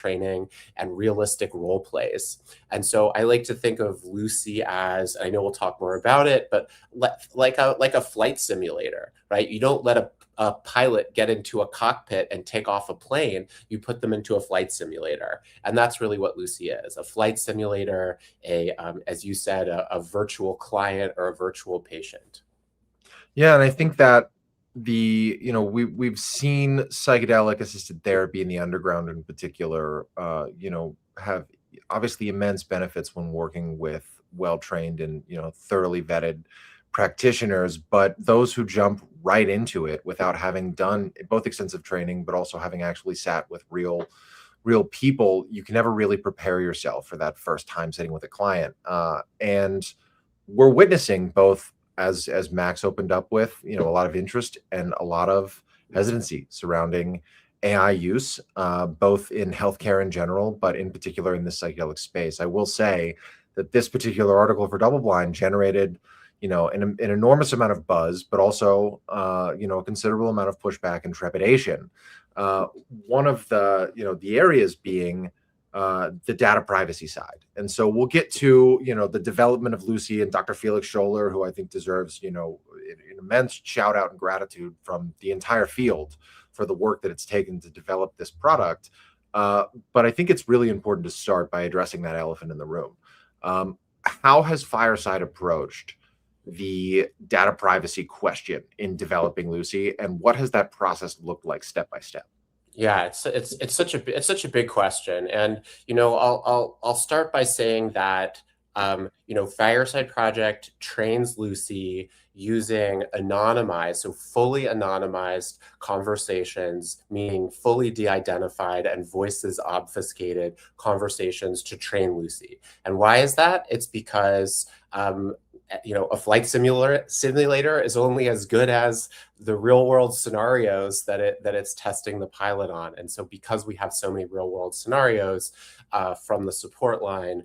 training and realistic role plays. And so I like to think of Lucy as, I know we'll talk more about it, but like a flight simulator, right? You don't let a pilot get into a cockpit and take off a plane. You put them into a flight simulator. And that's really what Lucy is, a flight simulator, as you said, a virtual client or a virtual patient. Yeah, and I think that we've seen psychedelic assisted therapy in the underground in particular, have obviously immense benefits when working with well-trained and, thoroughly vetted practitioners, but those who jump right into it without having done both extensive training, but also having actually sat with real people, you can never really prepare yourself for that first time sitting with a client. And we're witnessing both, as Max opened up with, a lot of interest and a lot of hesitancy surrounding AI use, both in healthcare in general, but in particular in the psychedelic space. I will say that this particular article for Double Blind generated, an enormous amount of buzz, but also, a considerable amount of pushback and trepidation. One of the areas being the data privacy side. And so we'll get to, the development of Lucy and Dr. Felix Scholler, who I think deserves, an immense shout out and gratitude from the entire field for the work that it's taken to develop this product. But I think it's really important to start by addressing that elephant in the room. How has Fireside approached the data privacy question in developing Lucy, and what has that process looked like step by step? Yeah, it's such a big question, and I'll start by saying that Fireside Project trains Lucy using anonymized, so fully anonymized conversations, meaning fully de-identified and voices obfuscated conversations to train Lucy. And why is that? It's because a flight simulator is only as good as the real world scenarios that it's testing the pilot on. And so because we have so many real world scenarios from the support line,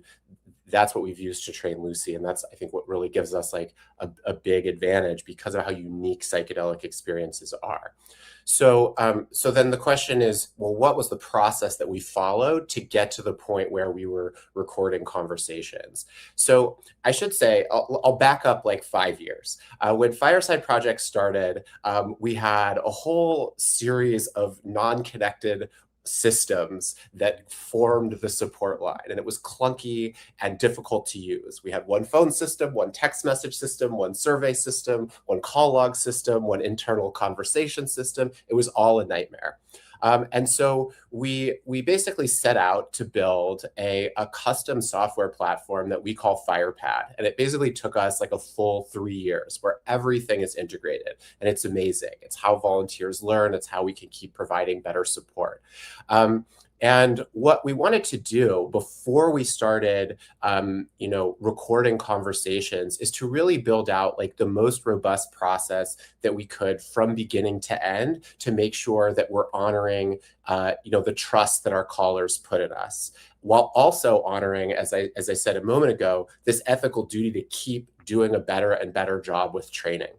that's what we've used to train Lucy. And that's, I think, what really gives us like a big advantage because of how unique psychedelic experiences are. So then the question is, well, what was the process that we followed to get to the point where we were recording conversations? So I should say, I'll back up like 5 years. When Fireside Project started, we had a whole series of non-connected systems that formed the support line, and it was clunky and difficult to use. We had one phone system, one text message system, one survey system, one call log system, one internal conversation system. It was all a nightmare. And so we basically set out to build a custom software platform that we call FirePad. And it basically took us like a full 3 years where everything is integrated. And it's amazing. It's how volunteers learn. It's how we can keep providing better support. And what we wanted to do before we started, recording conversations is to really build out like the most robust process that we could from beginning to end to make sure that we're honoring, the trust that our callers put in us, while also honoring, as I said a moment ago, this ethical duty to keep doing a better and better job with training.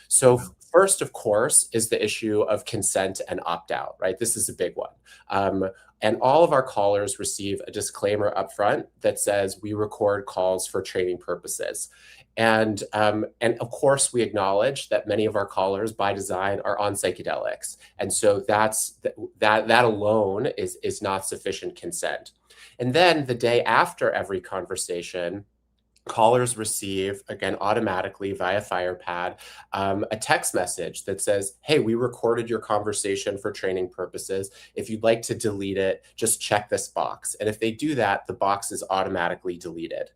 So first, of course, is the issue of consent and opt-out, right? This is a big one. And all of our callers receive a disclaimer upfront that says we record calls for training purposes. And of course, we acknowledge that many of our callers by design are on psychedelics. And so that alone is not sufficient consent. And then the day after every conversation, callers receive, again, automatically via FirePad, a text message that says, hey, we recorded your conversation for training purposes. If you'd like to delete it, just check this box. And if they do that, the box is automatically deleted.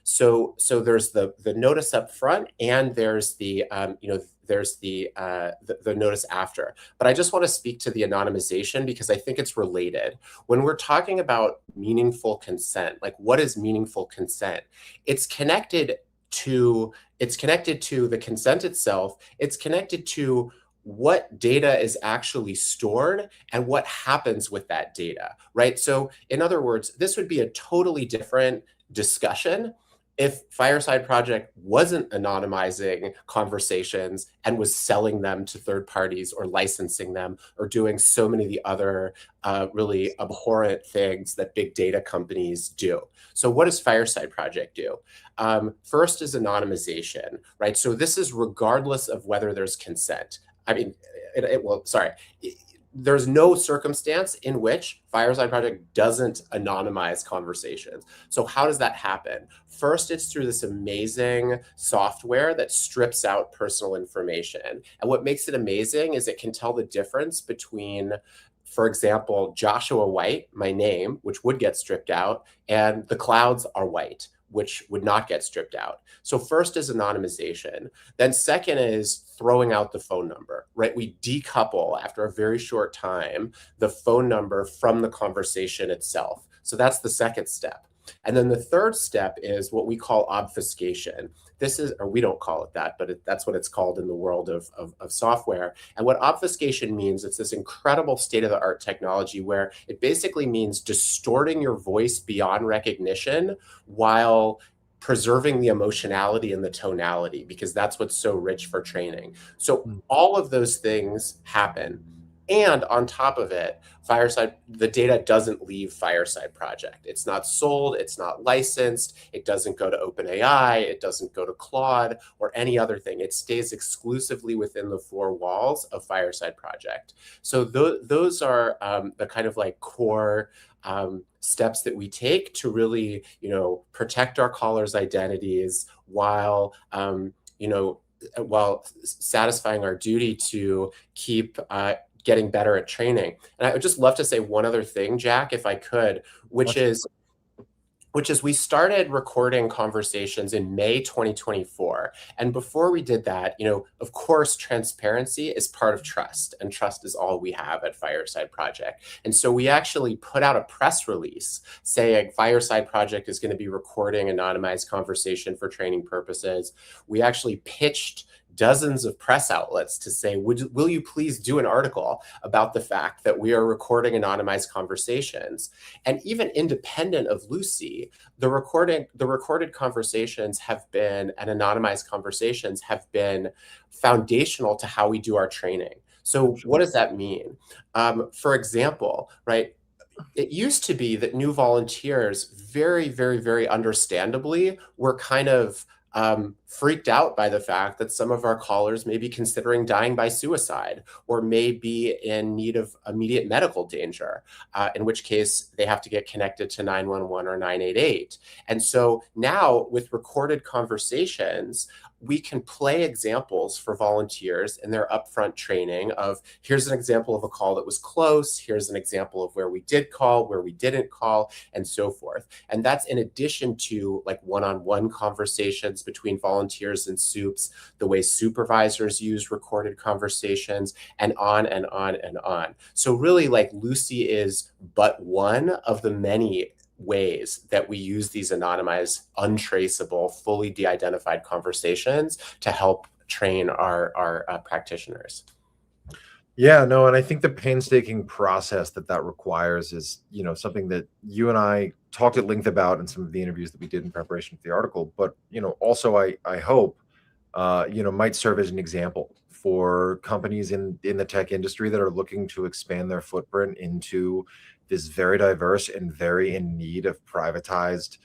So there's the notice up front, and there's the notice after. But I just want to speak to the anonymization because I think it's related. When we're talking about meaningful consent, like what is meaningful consent? It's connected to the consent itself. It's connected to what data is actually stored and what happens with that data, right? So in other words, this would be a totally different discussion if Fireside Project wasn't anonymizing conversations and was selling them to third parties or licensing them or doing so many of the other really abhorrent things that big data companies do. So what does Fireside Project do? First is anonymization, right? So this is regardless of whether there's consent. I mean, there's no circumstance in which Fireside Project doesn't anonymize conversations. So how does that happen? First, it's through this amazing software that strips out personal information. And what makes it amazing is it can tell the difference between, for example, Joshua White, my name, which would get stripped out, and the clouds are white, which would not get stripped out. So first is anonymization. Then second is throwing out the phone number, right? We decouple after a very short time the phone number from the conversation itself. So that's the second step. And then the third step is what we call obfuscation. This is, or we don't call it that, but that's what it's called in the world of software. And what obfuscation means, it's this incredible state-of-the-art technology where it basically means distorting your voice beyond recognition while preserving the emotionality and the tonality, because that's what's so rich for training. So all of those things happen. And on top of it, the data doesn't leave Fireside Project. It's not sold, it's not licensed, it doesn't go to OpenAI, it doesn't go to Claude or any other thing. It stays exclusively within the four walls of Fireside Project. So those are the kind of like core steps that we take to really, protect our callers' identities while, while satisfying our duty to keep getting better at training. And I would just love to say one other thing, Jack, if I could, which is we started recording conversations in May 2024. And before we did that, of course, transparency is part of trust, and trust is all we have at Fireside Project. And so we actually put out a press release saying Fireside Project is going to be recording anonymized conversation for training purposes. We actually pitched dozens of press outlets to say, will you please do an article about the fact that we are recording anonymized conversations? And even independent of Lucy, the recorded conversations have been, and anonymized conversations have been foundational to how we do our training. So what does that mean? For example, right, it used to be that new volunteers very, very, very understandably were kind of freaked out by the fact that some of our callers may be considering dying by suicide or may be in need of immediate medical danger, in which case they have to get connected to 911 or 988. And so now with recorded conversations, we can play examples for volunteers in their upfront training of, here's an example of a call that was close, here's an example of where we did call, where we didn't call, and so forth. And that's in addition to like one-on-one conversations between volunteers and soups, the way supervisors use recorded conversations, and on and on and on. So really, like, Lucy is but one of the many ways that we use these anonymized, untraceable, fully de-identified conversations to help train our practitioners. Yeah, no, and I think the painstaking process that requires is, something that you and I talked at length about in some of the interviews that we did in preparation for the article. But, also I hope, might serve as an example for companies in the tech industry that are looking to expand their footprint into this very diverse and very in need of privatized,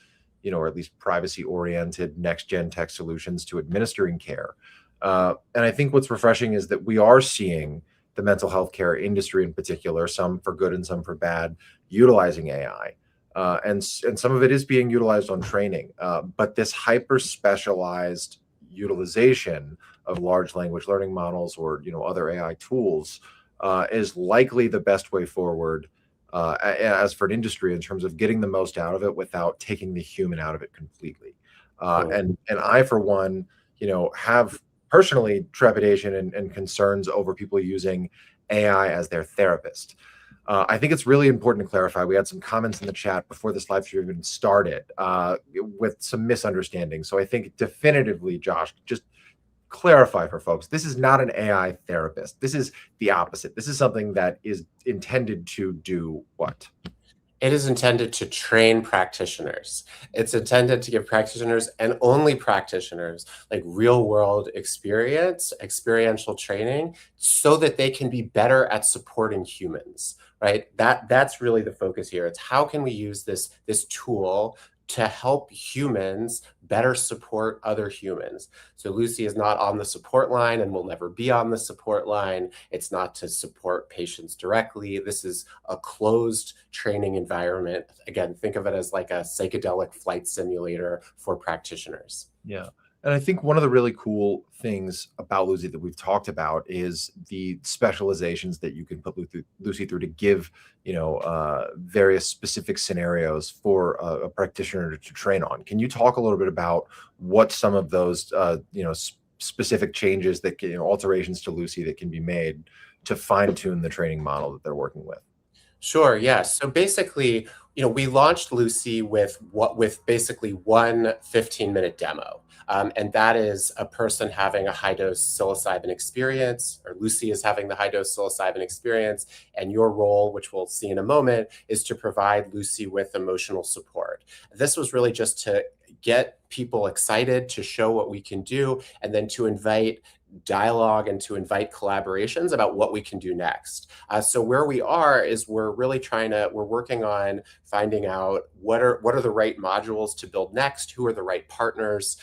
or at least privacy-oriented next-gen tech solutions to administering care. And I think what's refreshing is that we are seeing the mental health care industry in particular, some for good and some for bad, utilizing AI. And some of it is being utilized on training. But this hyper-specialized utilization of large language learning models or other AI tools is likely the best way forward as for an industry in terms of getting the most out of it without taking the human out of it completely. And I, for one, have personally trepidation and concerns over people using AI as their therapist. I think it's really important to clarify. We had some comments in the chat before this live stream even started with some misunderstanding. So I think definitively, Josh, just clarify for folks, this is not an AI therapist. This is the opposite. This is something that is intended to do what? It is intended to train practitioners. It's intended to give practitioners, and only practitioners, like real world experience, experiential training, so that they can be better at supporting humans, right? That's really the focus here. It's how can we use this tool to help humans better support other humans. So Lucy is not on the support line and will never be on the support line. It's not to support patients directly. This is a closed training environment. Again, think of it as like a psychedelic flight simulator for practitioners. Yeah. And I think one of the really cool things about Lucy that we've talked about is the specializations that you can put Lucy through to give, various specific scenarios for a practitioner to train on. Can you talk a little bit about what some of those, specific changes that can, alterations to Lucy that can be made to fine tune the training model that they're working with? Sure, yes. So basically, we launched Lucy with basically one 15-minute demo. And that is a person having a high dose psilocybin experience, or Lucy is having the high dose psilocybin experience. And your role, which we'll see in a moment, is to provide Lucy with emotional support. This was really just to get people excited, to show what we can do, and then to invite dialogue and to invite collaborations about what we can do next. So where we are is we're working on finding out what are the right modules to build next, who are the right partners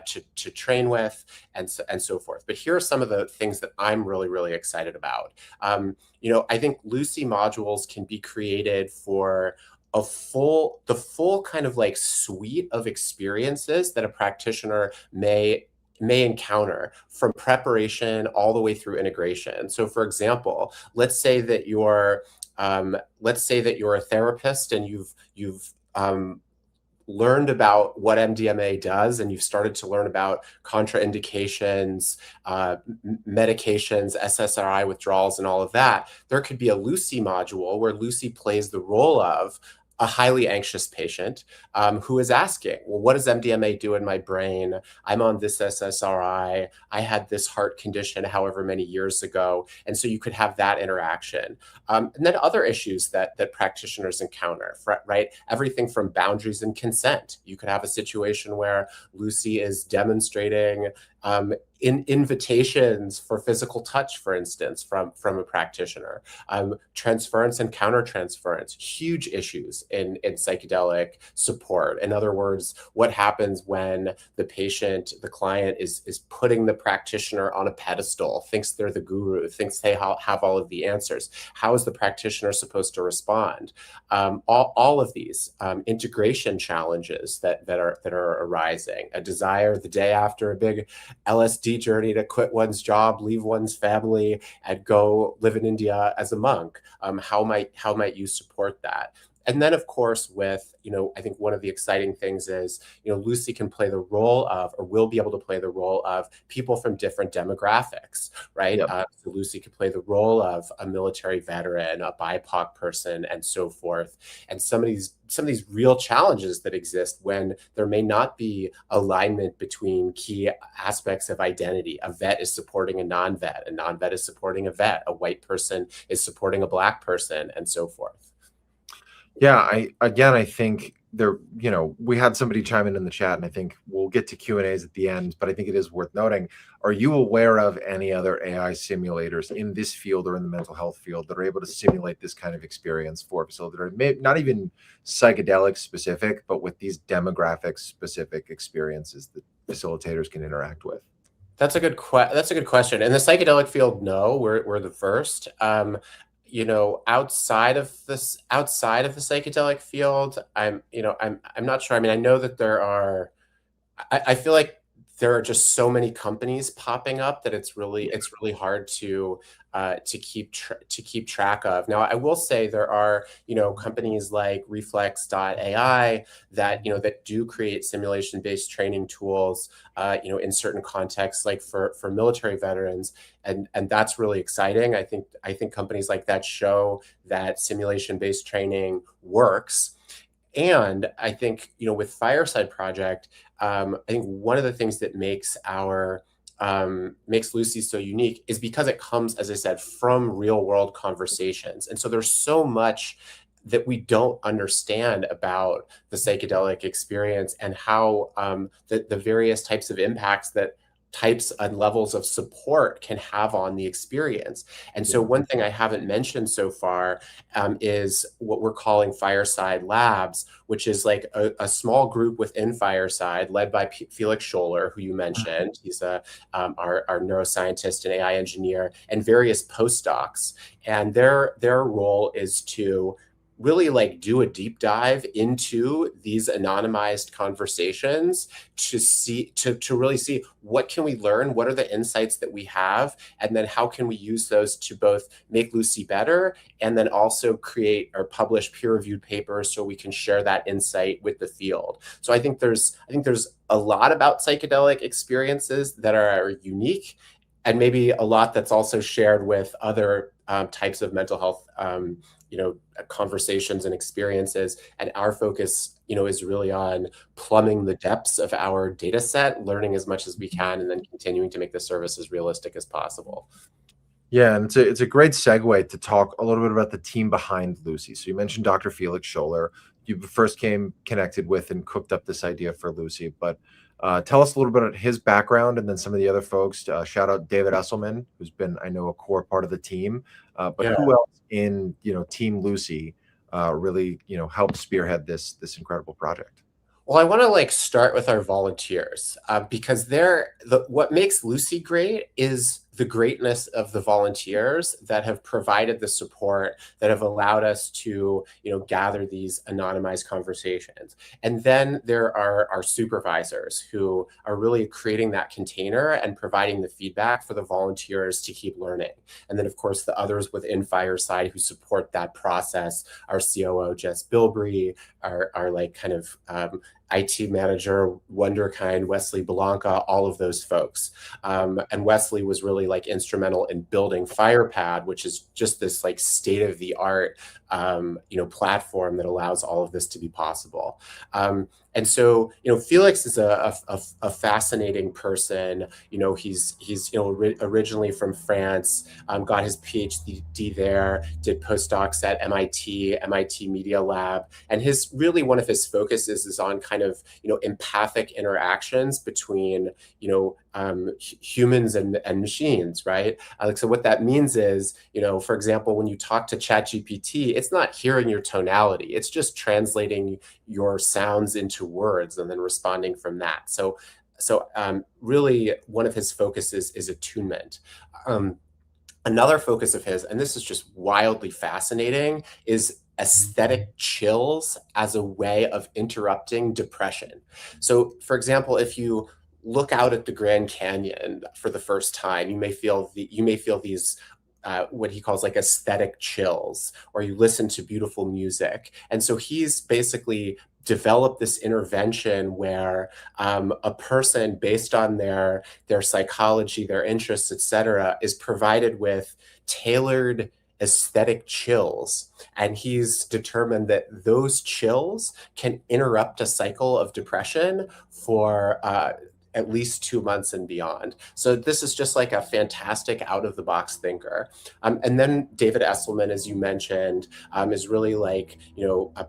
to train with, and so forth. But here are some of the things that I'm really, really excited about. I think Lucy modules can be created for the full kind of like suite of experiences that a practitioner may encounter, from preparation all the way through integration. So for example, let's say that you're a therapist and you've learned about what MDMA does, and you've started to learn about contraindications, medications, SSRI withdrawals, and all of that. There could be a Lucy module where Lucy plays the role of a highly anxious patient who is asking, well, what does MDMA do in my brain? I'm on this SSRI. I had this heart condition however many years ago. And so you could have that interaction. And then other issues that practitioners encounter, right? Everything from boundaries and consent. You could have a situation where Lucy is demonstrating in invitations for physical touch, for instance, from a practitioner. Transference and countertransference, huge issues in psychedelic support. In other words, what happens when the client is putting the practitioner on a pedestal, thinks they're the guru, thinks they have all of the answers? How is the practitioner supposed to respond? All of these integration challenges that are arising, a desire the day after a big LSD journey to quit one's job, leave one's family, and go live in India as a monk. How might you support that? And then, of course, I think one of the exciting things is, Lucy can play the role of, or will be able to play the role of, people from different demographics, right? Yep. So Lucy could play the role of a military veteran, a BIPOC person, and so forth. And some of these real challenges that exist when there may not be alignment between key aspects of identity. A vet is supporting a non-vet is supporting a vet, a white person is supporting a Black person, and so forth. Yeah, I think there, we had somebody chime in the chat, and I think we'll get to Q&As at the end, but I think it is worth noting. Are you aware of any other AI simulators in this field or in the mental health field that are able to simulate this kind of experience for facilitators? Not even psychedelic specific, but with these demographic specific experiences that facilitators can interact with? That's a good question. In the psychedelic field, no, we're the first. Outside of the psychedelic field, I'm not sure. I mean, I know that there are. I feel like there are just so many companies popping up that it's really hard to keep track of. Now, I will say there are companies like Reflex.ai that do create simulation-based training tools in certain contexts, like for military veterans, and that's really exciting. I think companies like that show that simulation-based training works. And I think, with Fireside Project, I think one of the things that makes Lucy so unique is because it comes, as I said, from real world conversations. And so there's so much that we don't understand about the psychedelic experience and how the various types of impacts that types and levels of support can have on the experience. And so Yeah. one thing I haven't mentioned so far is what we're calling Fireside Labs, which is like a small group within Fireside led by Felix Scholler, who you mentioned. He's our neuroscientist and AI engineer, and various postdocs. And their role is to really like do a deep dive into these anonymized conversations to really see what can we learn, what are the insights that we have, and then how can we use those to both make Lucy better and then also create or publish peer-reviewed papers so we can share that insight with the field. So I think there's a lot about psychedelic experiences that are unique, and maybe a lot that's also shared with other types of mental health conversations and experiences. And our focus is really on plumbing the depths of our data set, learning as much as we can, and then continuing to make the service as realistic as possible. Yeah, and it's a great segue to talk a little bit about the team behind Lucy. So you mentioned Dr. Felix Scholler. You first came connected with and cooked up this idea for Lucy, but tell us a little bit about his background and then some of the other folks. Shout out David Esselman, who's been, I know, a core part of the team. But Yeah. who else in Team Lucy really helped spearhead this incredible project? Well, I want to like start with our volunteers because what makes Lucy great is the greatness of the volunteers that have provided the support that have allowed us to gather these anonymized conversations. And then there are our supervisors who are really creating that container and providing the feedback for the volunteers to keep learning. And then of course the others within Fireside who support that process, our COO Jess Bilbrey, our like kind of IT manager, Wonderkind, Wesley Belanca, all of those folks. And Wesley was really like instrumental in building FirePad, which is just this like state-of-the-art platform that allows all of this to be possible. And so, Felix is a fascinating person. He's originally from France, got his PhD there, did postdocs at MIT Media Lab, and one of his focuses is on kind of empathic interactions between humans and machines, right? So what that means is, for example, when you talk to ChatGPT, it's not hearing your tonality; it's just translating your sounds into words and then responding from that. So really, one of his focuses is attunement. Another focus of his, and this is just wildly fascinating, is aesthetic chills as a way of interrupting depression. So, for example, if you look out at the Grand Canyon for the first time, you may feel these what he calls like aesthetic chills, or you listen to beautiful music. And so he's basically developed this intervention where a person, based on their psychology, their interests, et cetera, is provided with tailored aesthetic chills. And he's determined that those chills can interrupt a cycle of depression for at least 2 months and beyond. So this is just like a fantastic out-of-the-box thinker. And then David Esselman, as you mentioned, is really like,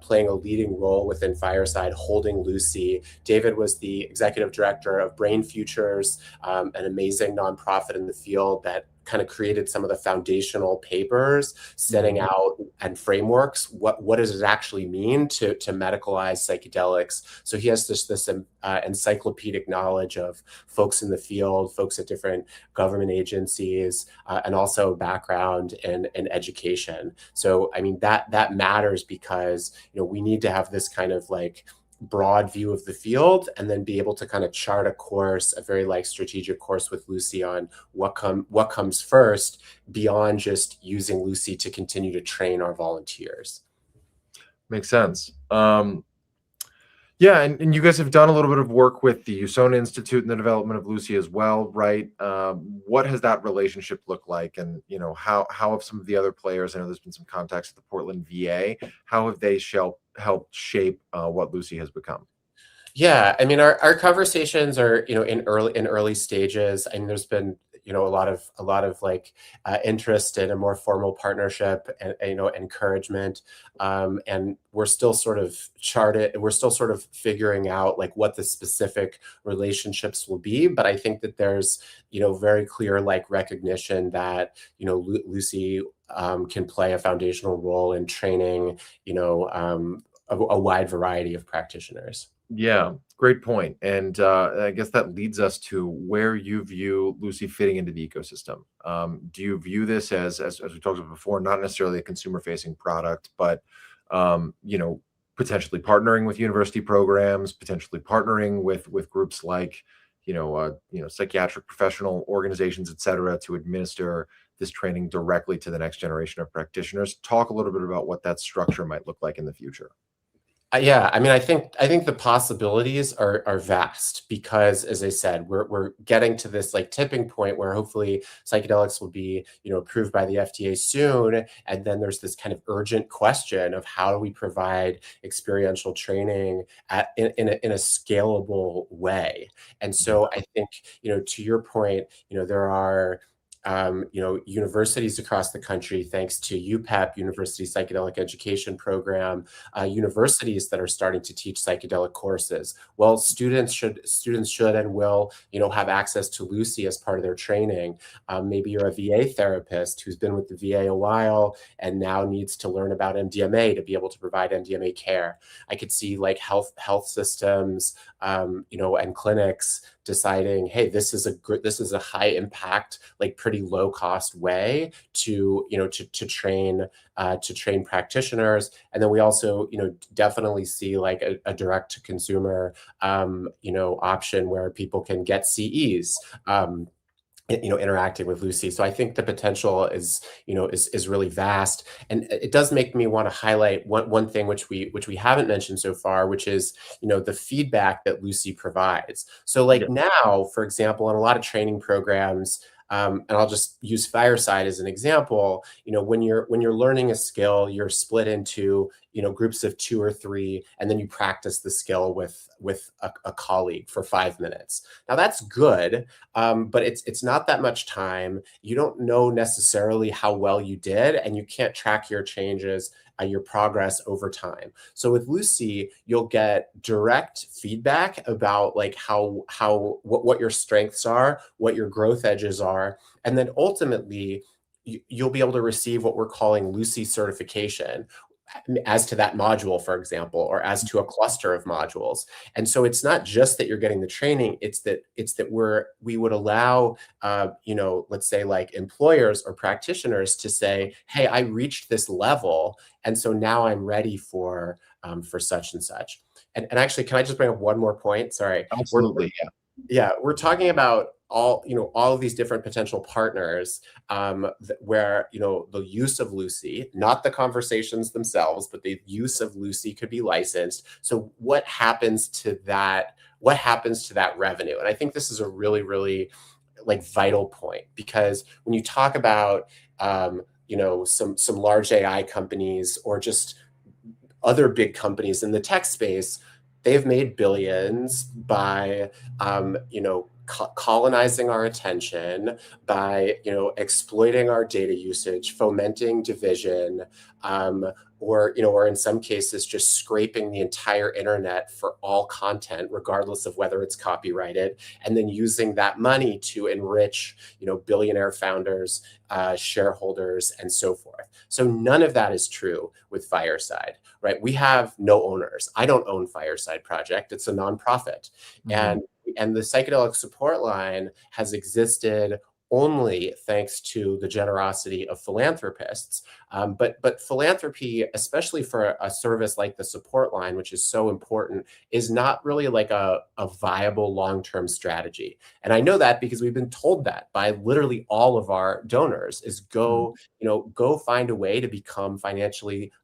playing a leading role within Fireside, holding Lucy. David was the executive director of Brain Futures, an amazing nonprofit in the field that kind of created some of the foundational papers setting out and frameworks. What does it actually mean to medicalize psychedelics? So he has this encyclopedic knowledge of folks in the field, folks at different government agencies, and also background in education. So I mean that matters because we need to have this kind of like broad view of the field and then be able to kind of chart a course, a very like strategic course with Lucy on what comes first beyond just using Lucy to continue to train our volunteers. Makes sense. Yeah, and you guys have done a little bit of work with the Usona Institute in the development of Lucy as well, right? What has that relationship looked like? And how have some of the other players, I know there's been some contacts at the Portland VA, how have they helped shape what Lucy has become? Yeah, I mean, our conversations are in early stages, and there's been a lot of like interest in a more formal partnership and encouragement. And we're still sort of figuring out like what the specific relationships will be. But I think that there's very clear like recognition that Lucy can play a foundational role in training a wide variety of practitioners. Yeah, great point. And I guess that leads us to where you view Lucy fitting into the ecosystem. Do you view this as we talked about before, not necessarily a consumer-facing product, but potentially partnering with university programs, potentially partnering with groups like psychiatric professional organizations, et cetera, to administer this training directly to the next generation of practitioners? Talk a little bit about what that structure might look like in the future. Yeah, I mean, I think the possibilities are vast because, as I said, we're getting to this like tipping point where hopefully psychedelics will be approved by the FDA soon, and then there's this kind of urgent question of how do we provide experiential training in a scalable way. And so I think to your point, there are universities across the country, thanks to UPEP, University Psychedelic Education Program, universities that are starting to teach psychedelic courses. Well, students should and will, have access to Lucy as part of their training. Maybe you're a VA therapist who's been with the VA a while and now needs to learn about MDMA to be able to provide MDMA care. I could see like health systems, and clinics deciding, hey, this is a high impact, like pretty low cost way to train practitioners. And then we also definitely see like a direct to consumer option where people can get CEs. Interacting with Lucy. So I think the potential is really vast. And it does make me want to highlight one thing which we haven't mentioned so far, which is, the feedback that Lucy provides. So like now, for example, in a lot of training programs, and I'll just use Fireside as an example, when you're learning a skill, you're split into, groups of 2 or 3, and then you practice the skill with a colleague for 5 minutes. Now that's good, but it's not that much time. You don't know necessarily how well you did, and you can't track your changes, your progress over time. So with Lucy, you'll get direct feedback about like what your strengths are, what your growth edges are, and then ultimately you'll be able to receive what we're calling Lucy certification as to that module, for example, or as to a cluster of modules. And so it's not just that you're getting the training, it's that we would allow, let's say like employers or practitioners to say, hey, I reached this level, and so now I'm ready for such and such. And actually, can I just bring up one more point? Sorry. Absolutely. Yeah, we're talking about all of these different potential partners, where the use of Lucy, not the conversations themselves, but the use of Lucy could be licensed. So what happens to that? What happens to that revenue? And I think this is a really, really like vital point, because when you talk about some large AI companies or just other big companies in the tech space, they've made billions by colonizing our attention, by exploiting our data usage, fomenting division, or in some cases just scraping the entire internet for all content, regardless of whether it's copyrighted, and then using that money to enrich billionaire founders, shareholders, and so forth. So none of that is true with Fireside, right? We have no owners. I don't own Fireside Project. It's a nonprofit. Mm-hmm. And the psychedelic support line has existed only thanks to the generosity of philanthropists. But philanthropy, especially for a service like the support line, which is so important, is not really like a viable long-term strategy. And I know that because we've been told that by literally all of our donors is go find a way to become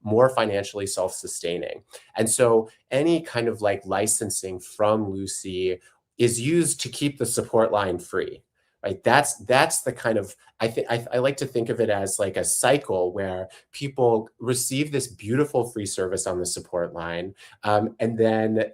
more financially self-sustaining. And so any kind of like licensing from Lucy is used to keep the support line free. right? That's the kind of, I think I like to think of it as like a cycle where people receive this beautiful free service on the support line, and then,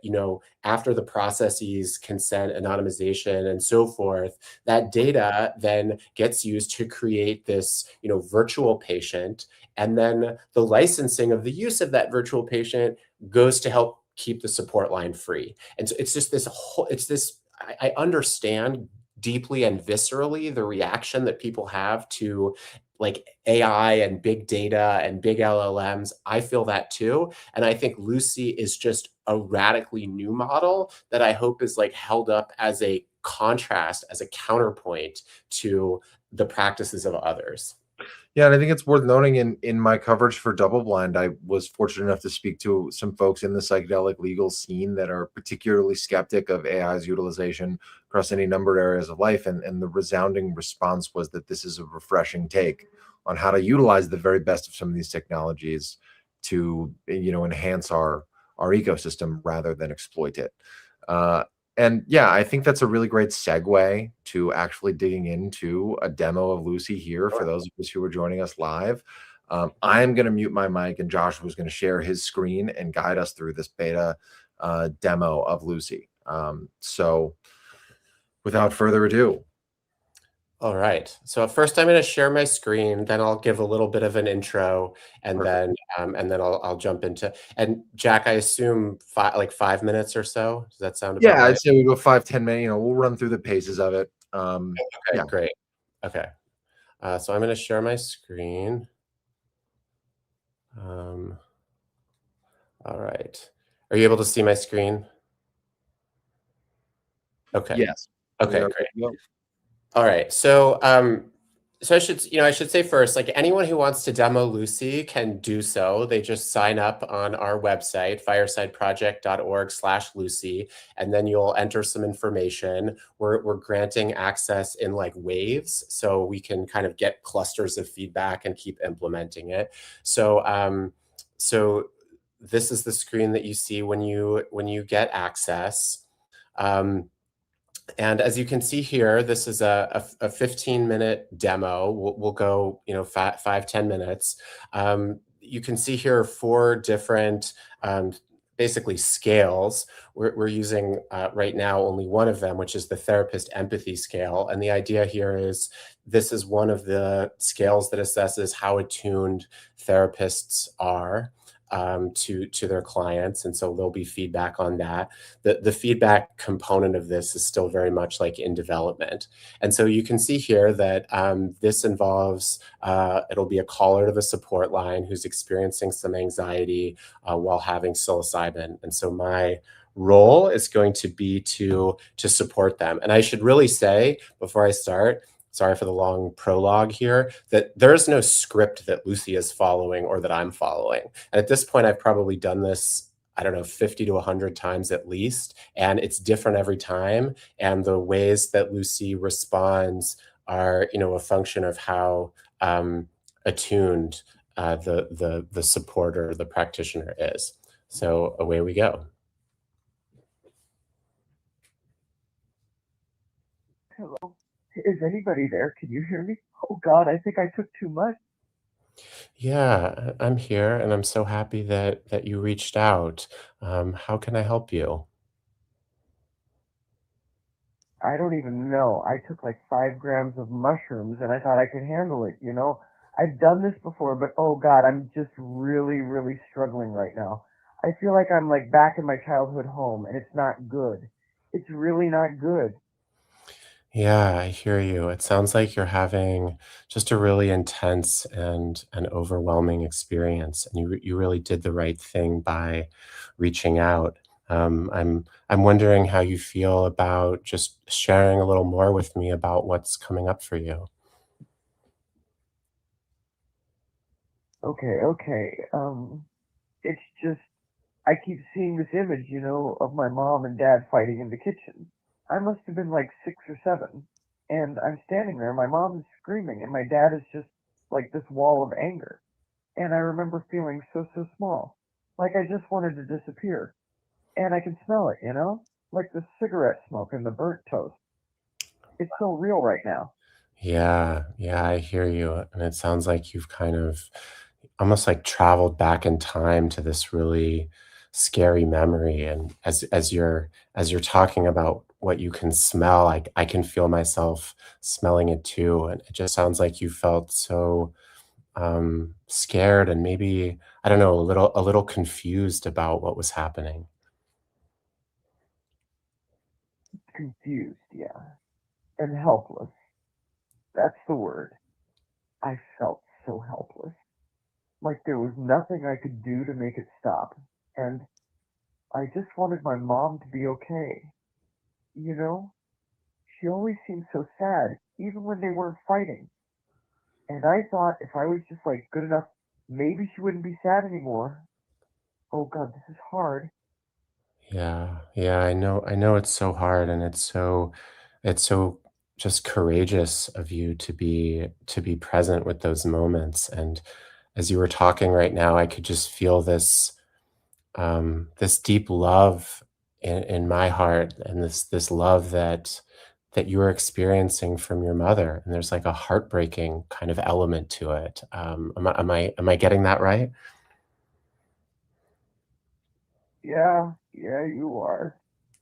after the processes, consent, anonymization, and so forth, that data then gets used to create this, virtual patient, and then the licensing of the use of that virtual patient goes to help keep the support line free. And so it's just this whole, it's this, I understand deeply and viscerally the reaction that people have to like AI and big data and big LLMs. I feel that too. And I think Lucy is just a radically new model that I hope is like held up as a contrast, as a counterpoint to the practices of others. Yeah, and I think it's worth noting in my coverage for Double Blind, I was fortunate enough to speak to some folks in the psychedelic legal scene that are particularly skeptic of AI's utilization across any number of areas of life. And the resounding response was that this is a refreshing take on how to utilize the very best of some of these technologies to, enhance our ecosystem rather than exploit it. And yeah, I think that's a really great segue to actually digging into a demo of Lucy here for those of us who are joining us live. I'm going to mute my mic, and Josh was going to share his screen and guide us through this beta demo of Lucy. So without further ado. All right. So first I'm going to share my screen, then I'll give a little bit of an intro, and Perfect. then I'll jump into, and Jack, I assume like 5 minutes or so. Does that sound about Yeah, right? I'd say we go 5-10 minutes. We'll run through the paces of it. Okay, Yeah. great. Okay. So I'm going to share my screen. All right. Are you able to see my screen? Okay. Yes. We Okay, are great. good to go. All right. So I should say first, like anyone who wants to demo Lucy can do so. They just sign up on our website, firesideproject.org/Lucy, and then you'll enter some information. We're granting access in like waves, so we can kind of get clusters of feedback and keep implementing it. So this is the screen that you see when you get access. And as you can see here, this is a 15-minute demo. We'll go, 5, 10 minutes. You can see here 4 different, basically scales. We're using right now only one of them, which is the therapist empathy scale. And the idea here is this is one of the scales that assesses how attuned therapists are to their clients, and so there'll be feedback on that. The feedback component of this is still very much like in development, and so you can see here that this involves it'll be a caller to the support line who's experiencing some anxiety while having psilocybin, and so my role is going to be to support them. And I should really say before I start, sorry for the long prologue here, that there's no script that Lucy is following or that I'm following. And at this point, I've probably done this, I don't know, 50 to 100 times at least, and it's different every time. And the ways that Lucy responds are, a function of how attuned the supporter, the practitioner is. So away we go. Hello. Is anybody there? Can you hear me? Oh God, I think I took too much. Yeah, I'm here, and I'm so happy that you reached out. How can I help you? I don't even know. I took like 5 grams of mushrooms and I thought I could handle it, you know? I've done this before, but oh God, I'm just really, really struggling right now. I feel like I'm like back in my childhood home and it's not good. It's really not good. Yeah, I hear you. It sounds like you're having just a really intense and overwhelming experience, and you really did the right thing by reaching out. I'm wondering how you feel about just sharing a little more with me about what's coming up for you. Okay. It's just I keep seeing this image, you know, of my mom and dad fighting in the kitchen. I must have been like 6 or 7. And I'm standing there, my mom is screaming, and my dad is just like this wall of anger. And I remember feeling so small. Like I just wanted to disappear. And I can smell it, you know? Like the cigarette smoke and the burnt toast. It's so real right now. Yeah, yeah, I hear you. And it sounds like you've kind of almost like traveled back in time to this really scary memory. And as you're talking about what you can smell, I can feel myself smelling it too. And it just sounds like you felt so scared and maybe, I don't know, a little confused about what was happening. Confused, yeah. And helpless. That's the word. I felt so helpless. Like there was nothing I could do to make it stop. And I just wanted my mom to be okay. You know? She always seemed so sad, even when they weren't fighting. And I thought if I was just like good enough, maybe she wouldn't be sad anymore. Oh God, this is hard. Yeah, yeah, I know it's so hard and it's so just courageous of you to be present with those moments. And as you were talking right now, I could just feel this deep love in my heart and this love that you're experiencing from your mother. And there's like a heartbreaking kind of element to it. Am I getting that right? Yeah, yeah, you are.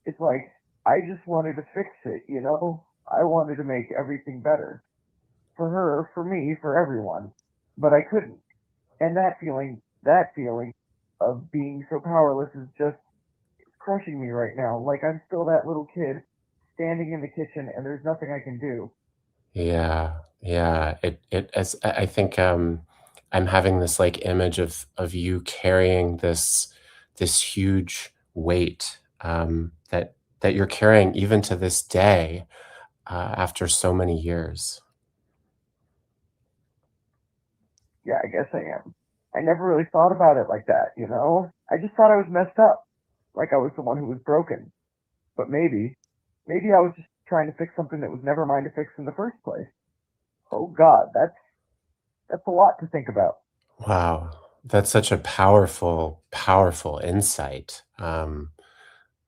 It's like I just wanted to fix it, you know? I wanted to make everything better. For her, for me, for everyone. But I couldn't. And that feeling of being so powerless is just crushing me right now. Like I'm still that little kid standing in the kitchen and there's nothing I can do. Yeah, yeah. It as I think I'm having this like image of you carrying this huge weight that you're carrying even to this day after so many years. Yeah, I guess I am. I never really thought about it like that, you know? I just thought I was messed up. Like I was the one who was broken. But maybe I was just trying to fix something that was never mine to fix in the first place. Oh God, that's a lot to think about. Wow, that's such a powerful, powerful insight.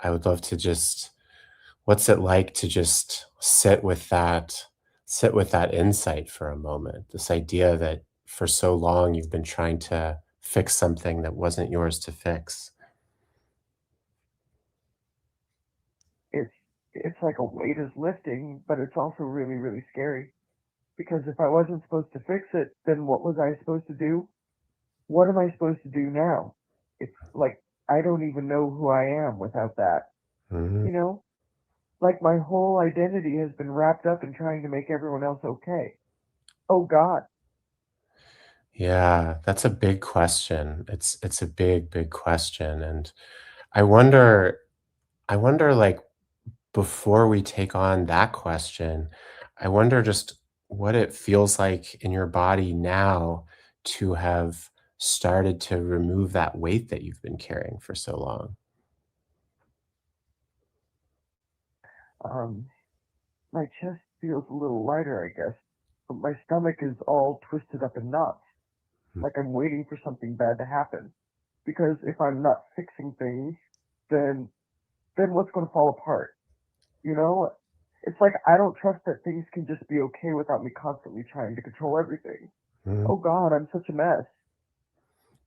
I would love to just what's it like to just sit with that insight for a moment? This idea that for so long you've been trying to fix something that wasn't yours to fix. It's it's like a weight is lifting, but it's also really, really scary. Because if I wasn't supposed to fix it, then what was I supposed to do? What am I supposed to do now? It's like I don't even know who I am without that. Mhm. You know? Like my whole identity has been wrapped up in trying to make everyone else okay. Oh God. Yeah, that's a big question. It's a big, big question. And I wonder, like before we take on that question, I wonder just what it feels like in your body now to have started to remove that weight that you've been carrying for so long. Um, my chest feels a little lighter, I guess, but my stomach is all twisted up in knots, like I'm waiting for something bad to happen. Because if I'm not fixing things, then what's going to fall apart? You know, it's like I don't trust that things can just be okay without me constantly trying to control everything. Mhm. Oh God, I'm such a mess.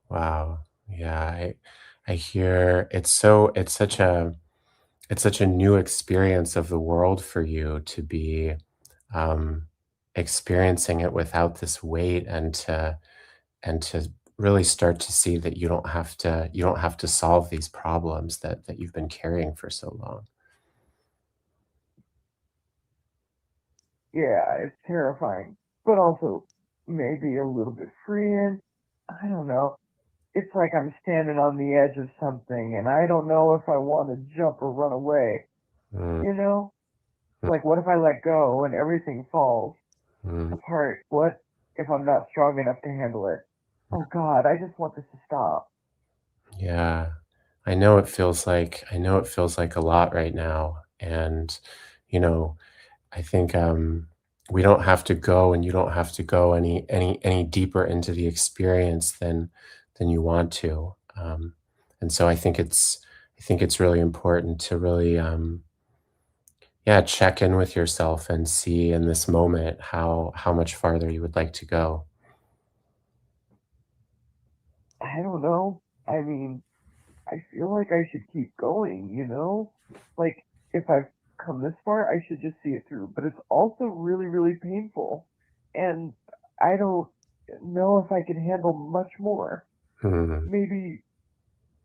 Wow. Yeah, I hear it's such a new experience of the world for you to be um, experiencing it without this weight and to really start to see that you don't have to solve these problems that you've been carrying for so long. Yeah, it's terrifying, but also maybe a little bit freeing. I don't know. It's like I'm standing on the edge of something and I don't know if I want to jump or run away. Mm, You know? Like, what if I let go and everything falls mm, apart? What if I'm not strong enough to handle it? Oh God, I just want this to stop. yeah. I know it feels like a lot right now. And, you know, I think we don't have to go and you don't have to go any deeper into the experience than you want to. And so I think it's really important to really Yeah, check in with yourself and see in this moment how much farther you would like to go. I don't know. I mean, I feel like I should keep going, Like, if I've come this far, I should just see it through. But it's also really, really painful. And I don't know if I can handle much more. Hmm. Maybe,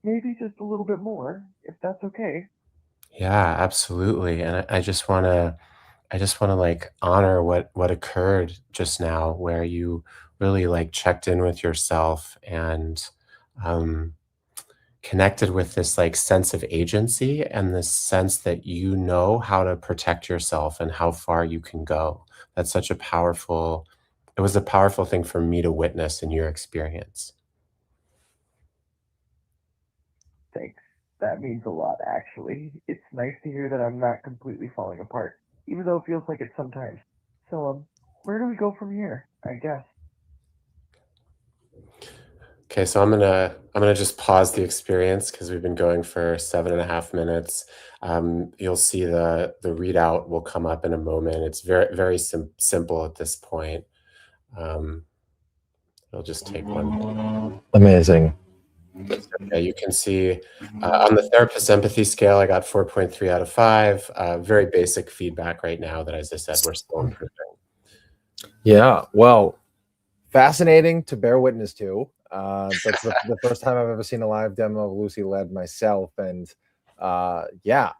maybe just a little bit more, if that's okay. Yeah, absolutely. And I just want to like honor what occurred just now, where you really like checked in with yourself and um, connected with this like sense of agency and this sense that you know how to protect yourself and how far you can go. That's such a powerful. It was a powerful thing for me to witness in your experience. Thanks. That means a lot, actually. It's nice to hear that I'm not completely falling apart, even though it feels like it sometimes. So, where do we go from here? I guess. Okay, so I'm gonna just pause the experience because we've been going for 7.5 minutes. You'll see the readout will come up in a moment. It's very simple at this point. Um, it'll just take one. Amazing. Okay, you can see on the therapist empathy scale, I got 4.3 out of 5. Very basic feedback right now that, as I said, we're still improving. Yeah. Well, fascinating to bear witness to. That's the first time I've ever seen a live demo of Lucy led myself. And yeah,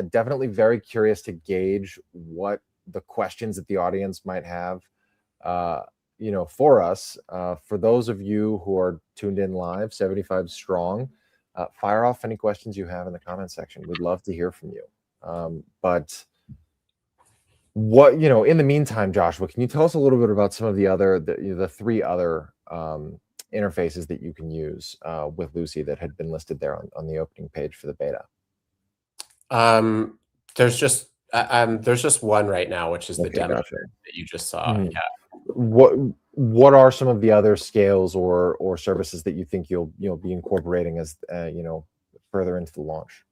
definitely very curious to gauge what the questions that the audience might have, for us. For those of you who are tuned in live, 75 strong, fire off any questions you have in the comment section. We'd love to hear from you. But what, in the meantime, Joshua, can you tell us a little bit about some of the three other interfaces that you can use with Lucy that had been listed there on the opening page for the beta? Um, there's just one right now, which is the Okay, demo gotcha. that you just saw. Mhm. Yeah. What are some of the other scales or services that you think you'll be incorporating as further into the launch?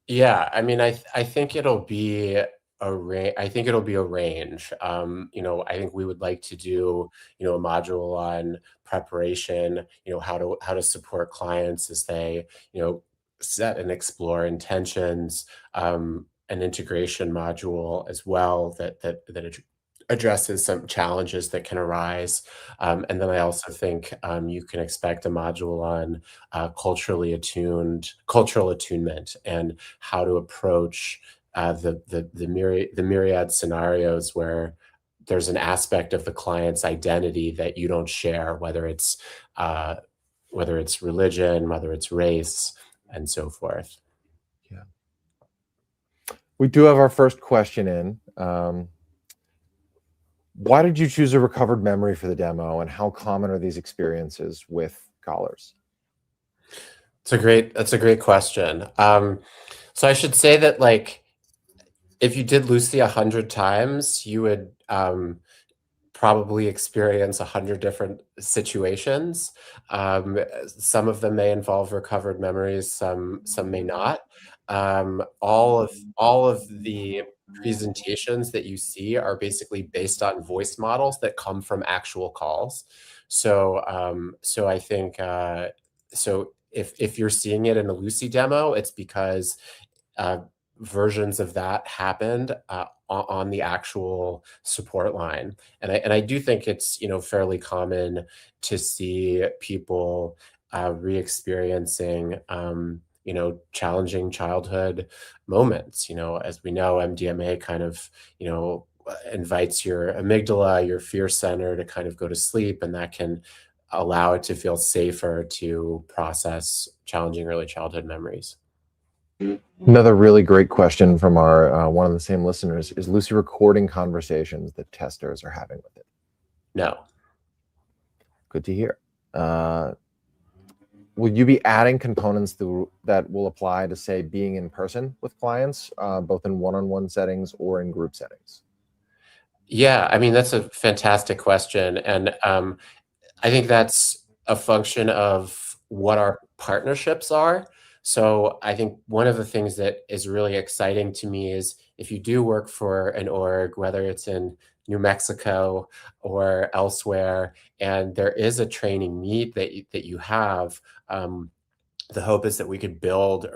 Yeah, I mean, I think it'll be I think it'll be a range. I think we would like to do, a module on preparation, how to support clients as they, set and explore intentions, an integration module as well that addresses some challenges that can arise. And then I also think you can expect a module on cultural attunement and how to approach the myriad scenarios where there's an aspect of the client's identity that you don't share, uh, whether it's religion, whether it's race, and so forth. Yeah. We do have our first question in. Why did you choose a recovered memory for the demo, and how common are these experiences with callers? That's a great question. So I should say that like if you did Lucy 100 times, you would probably experience 100 different situations. Some of them may involve recovered memories, some may not. All of the presentations that you see are basically based on voice models that come from actual calls. So I think so if you're seeing it in a Lucy demo, it's because uh, versions of that happened on the actual support line. And I do think it's fairly common to see people re-experiencing challenging childhood moments. As we know, MDMA kind of invites your amygdala, your fear center, to kind of go to sleep, and that can allow it to feel safer to process challenging early childhood memories. Another really great question from our one of the same listeners: is Lucy recording conversations that testers are having with it? No. Good to hear. Will you be adding components that will apply to, say, being in person with clients, both in one-on-one settings or in group settings? Yeah, I mean, that's a fantastic question, and, I think that's a function of what our partnerships are. So I think one of the things that is really exciting to me is if you do work for an org, whether it's in New Mexico or elsewhere, and there is a training need that you have, the hope is that we could build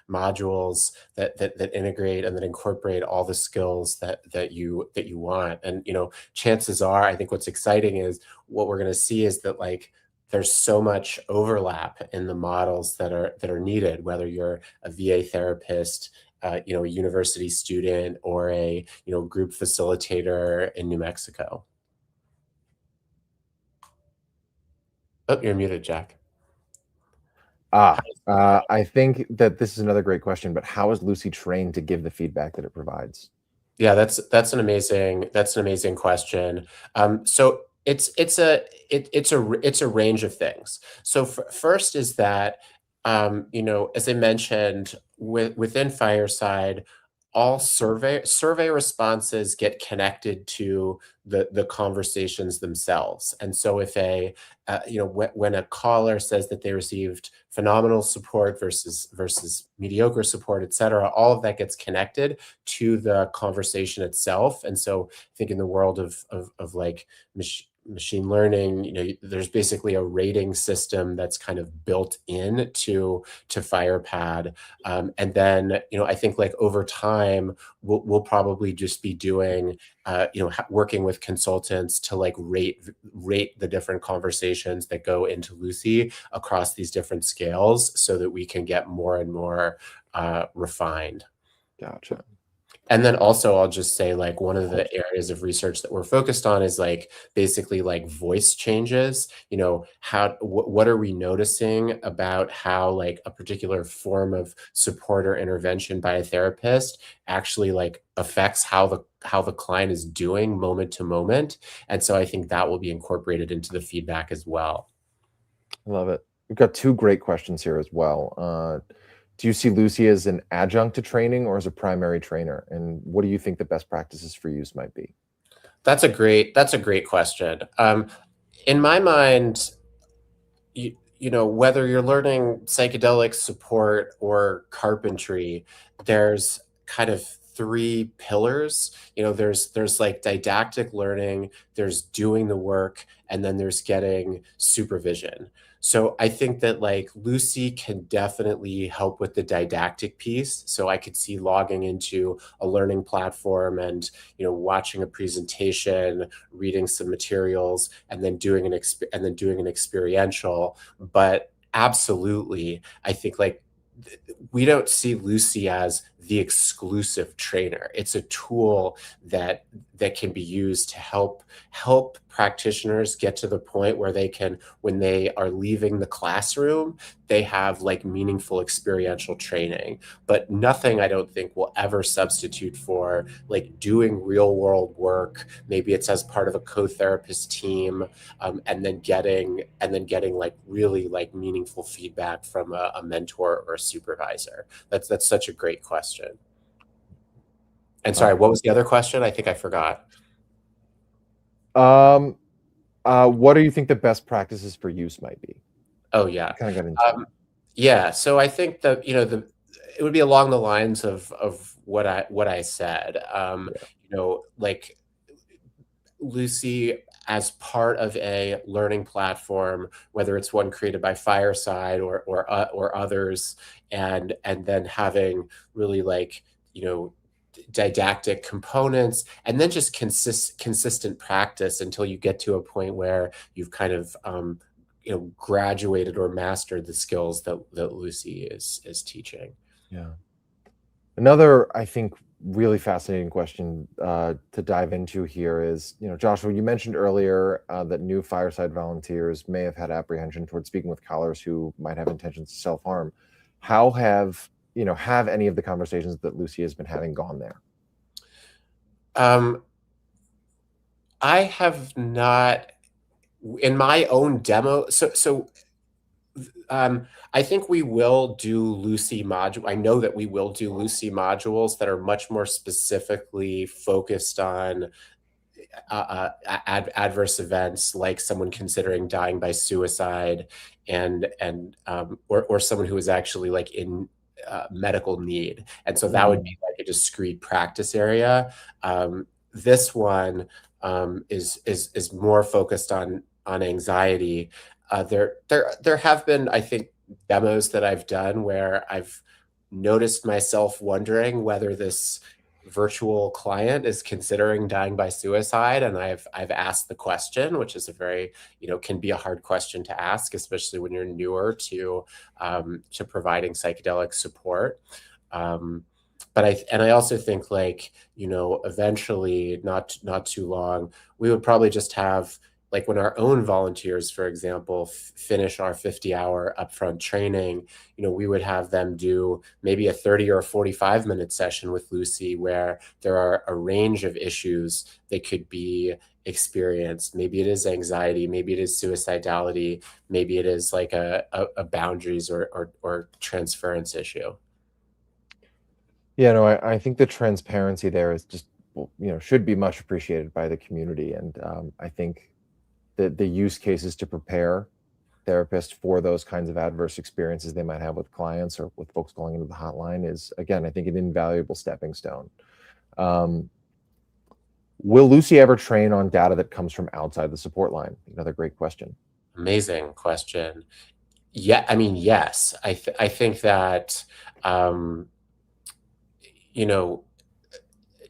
modules that integrate and that incorporate all the skills that you want. And chances are, I think what's exciting is what we're going to see is that like there's so much overlap in the models that are needed, whether you're a VA therapist, a university student, or a group facilitator in New Mexico. Oh, you're muted, Jack. I think that this is another great question, but how is Lucy trained to give the feedback that it provides? Yeah, that's an amazing question. So it's a range of things. So first is that as I mentioned within Fireside, all survey responses get connected to the conversations themselves. And so if when a caller says that they received phenomenal support versus mediocre support, et cetera, all of that gets connected to the conversation itself. And so I think in the world of like machine learning, there's basically a rating system that's kind of built in to FirePad. And then, I think like over time, we'll probably just be doing, working with consultants to like rate the different conversations that go into Lucy across these different scales so that we can get more and more refined. Gotcha. And then also I'll just say like one of the areas of research that we're focused on is like basically like voice changes. What are we noticing about how like a particular form of support or intervention by a therapist actually like affects how the client is doing moment to moment. And so I think that will be incorporated into the feedback as well. I love it. We've got two great questions here as well. Do you see Lucy as an adjunct to training or as a primary trainer? And what do you think the best practices for use might be? That's a great question. In my mind, whether you're learning psychedelic support or carpentry, there's kind of three pillars. There's like didactic learning, there's doing the work, and then there's getting supervision. So I think that like Lucy can definitely help with the didactic piece. So I could see logging into a learning platform and watching a presentation, reading some materials, and then doing an experiential. But absolutely, I think like we don't see Lucy as the exclusive trainer. It's a tool that can be used to help practitioners get to the point where they can, when they are leaving the classroom, they have like meaningful experiential training. But nothing, I don't think, will ever substitute for like doing real world work. Maybe it's as part of a co-therapist team, and then getting like really like meaningful feedback from a mentor or a supervisor. That's such a great question. And sorry, what was the other question? I think I forgot. What do you think the best practices for use might be? Oh yeah. Kind of got into Yeah. So I think that it would be along the lines of what I said. Like Lucy as part of a learning platform, whether it's one created by Fireside or others, and then having really like didactic components, and then just consistent practice until you get to a point where you've kind of graduated or mastered the skills that Lucy is teaching. Yeah. Another, I think, really fascinating question to dive into here is, Joshua, you mentioned earlier that new Fireside volunteers may have had apprehension towards speaking with callers who might have intentions to self-harm. How have any of the conversations that Lucy has been having gone there? I have not in my own demo. I think we will do Lucy module. I know that we will do Lucy modules that are much more specifically focused on adverse events, like someone considering dying by suicide, or someone who is actually like in medical need. And so that would be like a discrete practice area. This one is more focused on anxiety. There have been, I think, demos that I've done where I've noticed myself wondering whether this virtual client is considering dying by suicide, and I've asked the question, which is a very, can be a hard question to ask, especially when you're newer to providing psychedelic support. But I also think, like, eventually, not too long, we would probably just have, like, when our own volunteers, for example, finish our 50-hour upfront training, we would have them do maybe a 30 or a 45-minute session with Lucy, where there are a range of issues that could be experienced. Maybe it is anxiety, maybe it is suicidality, maybe it is like a boundaries or transference issue. Yeah, no, I think the transparency there is just, should be much appreciated by the community. And I think the use cases to prepare therapists for those kinds of adverse experiences they might have with clients or with folks calling into the hotline is, again, I think an invaluable stepping stone. Will Lucy ever train on data that comes from outside the support line? Another great question. Amazing question. Yeah, I mean, yes. I think that,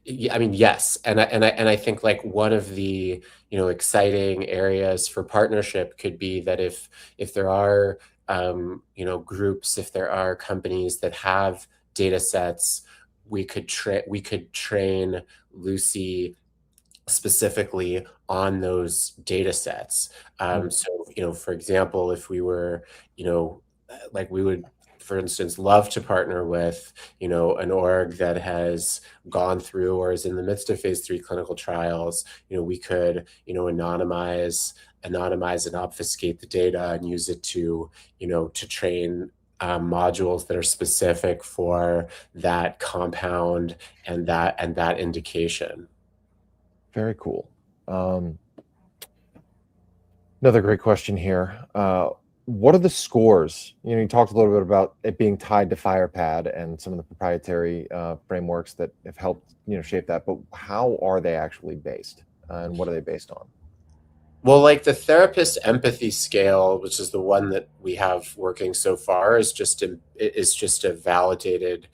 yes. And I think, like, one of the, exciting areas for partnership could be that if there are, groups, if there are companies that have data sets, we could train Lucy specifically on those data sets. So, for example, if we were, like, we would, for instance, love to partner with, an org that has gone through or is in the midst of phase 3 clinical trials. We could, anonymize and obfuscate the data and use it to, to train modules that are specific for that compound and that indication. Very cool. Another great question here. What are the scores? You talked a little bit about it being tied to FirePad and some of the proprietary frameworks that have helped, shape that. But how are they actually based, and what are they based on? Well, like, the therapist empathy scale, which is the one that we have working so far, is just a validated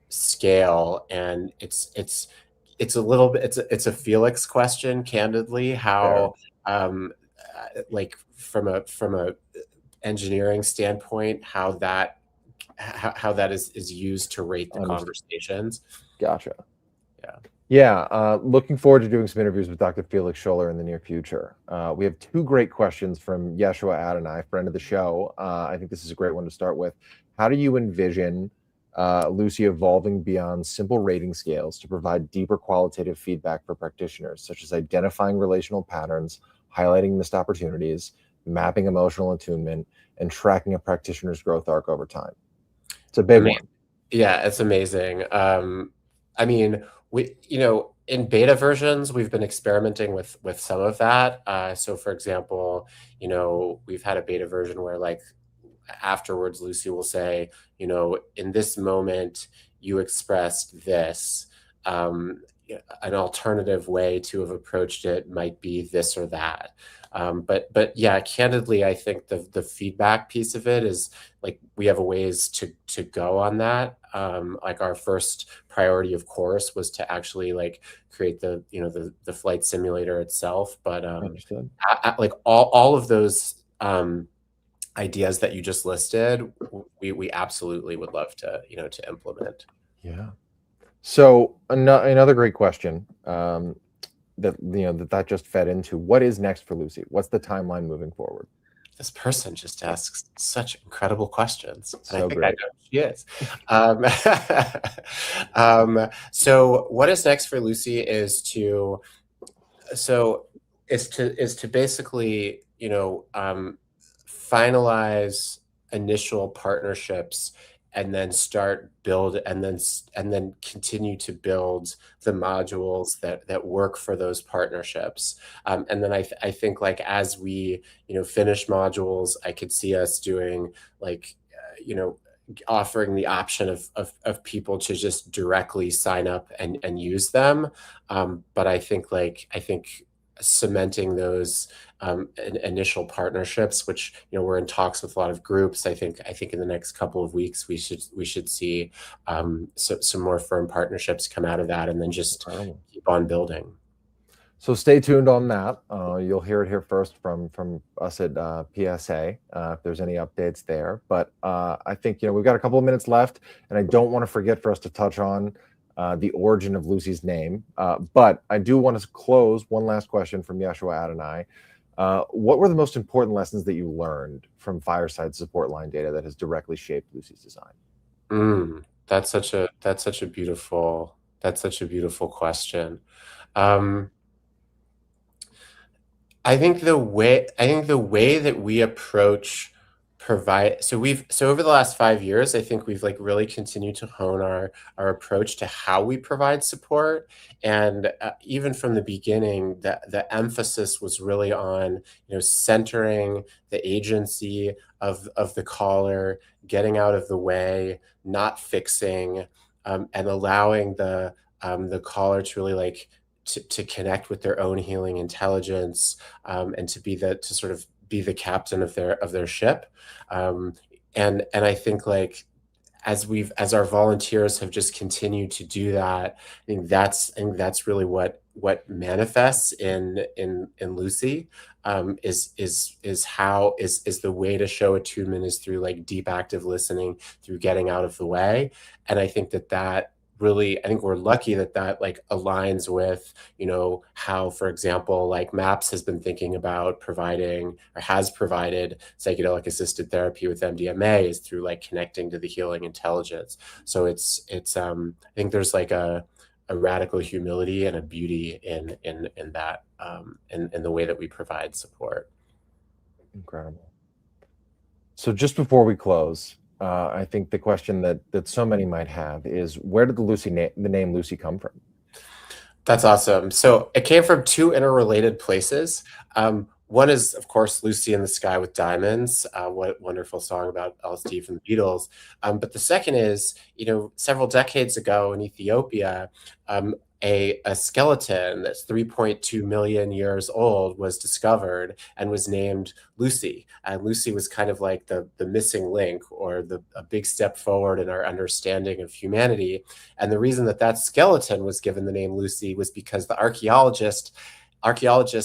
scale, and it's a little bit, it's a Felix question, candidly, how like, from a engineering standpoint, how that is used to rate the conversations. Gotcha. Yeah. Yeah, looking forward to doing some interviews with Dr. Felix Scholler in the near future. We have two great questions from Yeshua Adonai, friend of the show. I think this is a great one to start with. How do you envision Lucy evolving beyond simple rating scales to provide deeper qualitative feedback for practitioners, such as identifying relational patterns, highlighting missed opportunities, mapping emotional attunement, and tracking a practitioner's growth arc over time? It's a big one. Yeah, it's amazing. I mean, we, in beta versions, we've been experimenting with some of that. So, for example, we've had a beta version where, like, afterwards, Lucy will say, in this moment, you expressed this. An alternative way to have approached it might be this or that. But yeah, candidly, I think the feedback piece of it is, like, we have a ways to go on that. Like, our first priority, of course, was to actually, like, create the the flight simulator itself. But Understood. like, all of those ideas that you just listed, we absolutely would love to to implement. Yeah. So another great question that just fed into, what is next for Lucy? What's the timeline moving forward? This person just asks such incredible questions, and So I think great. I know who she is. So what is next for Lucy is to basically finalize initial partnerships and then start build and then continue to build the modules that work for those partnerships. And then I think like as we finish modules, I could see us doing like offering the option of people to just directly sign up and use them. But I think cementing those initial partnerships, which we're in talks with a lot of groups. I think in the next couple of weeks we should see some more firm partnerships come out of that, and then just keep on building. So stay tuned on that. You'll hear it here first from us at PSA if there's any updates there. But I think we've got a couple of minutes left, and I don't want to forget for us to touch on the origin of Lucy's name. But I do want to close one last question from Yeshua Adonai. What were the most important lessons that you learned from Fireside support line data that has directly shaped Lucy's design? That's such a beautiful question. I think the way that we approach so over the last 5 years, I think we've really continued to hone our approach to how we provide support. And even from the beginning, the emphasis was really on centering the agency of the caller, getting out of the way, not fixing, and allowing the caller to really to connect with their own healing intelligence, and to sort of be the captain of their ship. And I think as our volunteers have just continued to do that, I think that's really what manifests in Lucy. Is the way to show attunement is through deep active listening, through getting out of the way. And I think that really, I think we're lucky that aligns with how, for example, MAPS has been thinking about providing, or has provided, psychedelic assisted therapy with MDMA, is through connecting to the healing intelligence. So it's I think there's a radical humility and a beauty in that, in the way that we provide support. Incredible. So just before we close, I think the question that so many might have is, where did the name Lucy come from? That's awesome. So it came from two interrelated places. One is, of course, Lucy in the Sky with Diamonds. What a wonderful song about LSD from the Beatles. But the second is, several decades ago in Ethiopia, a skeleton that's 3.2 million years old was discovered and was named Lucy. And Lucy was kind of the missing link, or a big step forward in our understanding of humanity. And the reason that skeleton was given the name Lucy was because the archaeologists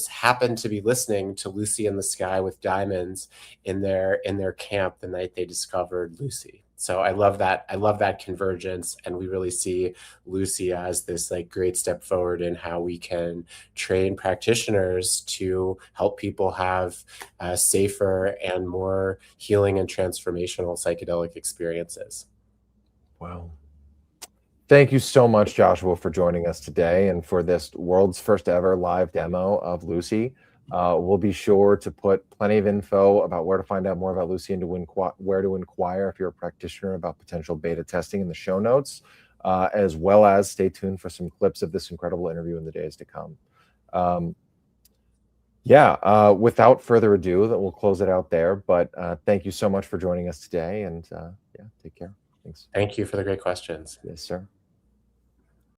happened to be listening to Lucy in the Sky with Diamonds in their camp the night they discovered Lucy. So I love that convergence, and we really see Lucy as this great step forward in how we can train practitioners to help people have safer and more healing and transformational psychedelic experiences. Wow. Thank you so much, Joshua, for joining us today and for this world's first ever live demo of Lucy. We'll be sure to put plenty of info about where to find out more about Lucy and where to inquire if you're a practitioner about potential beta testing in the show notes, as well as stay tuned for some clips of this incredible interview in the days to come. Without further ado, that we'll close it out there. But thank you so much for joining us today, and take care. Thanks. Thank you for the great questions. Yes, sir.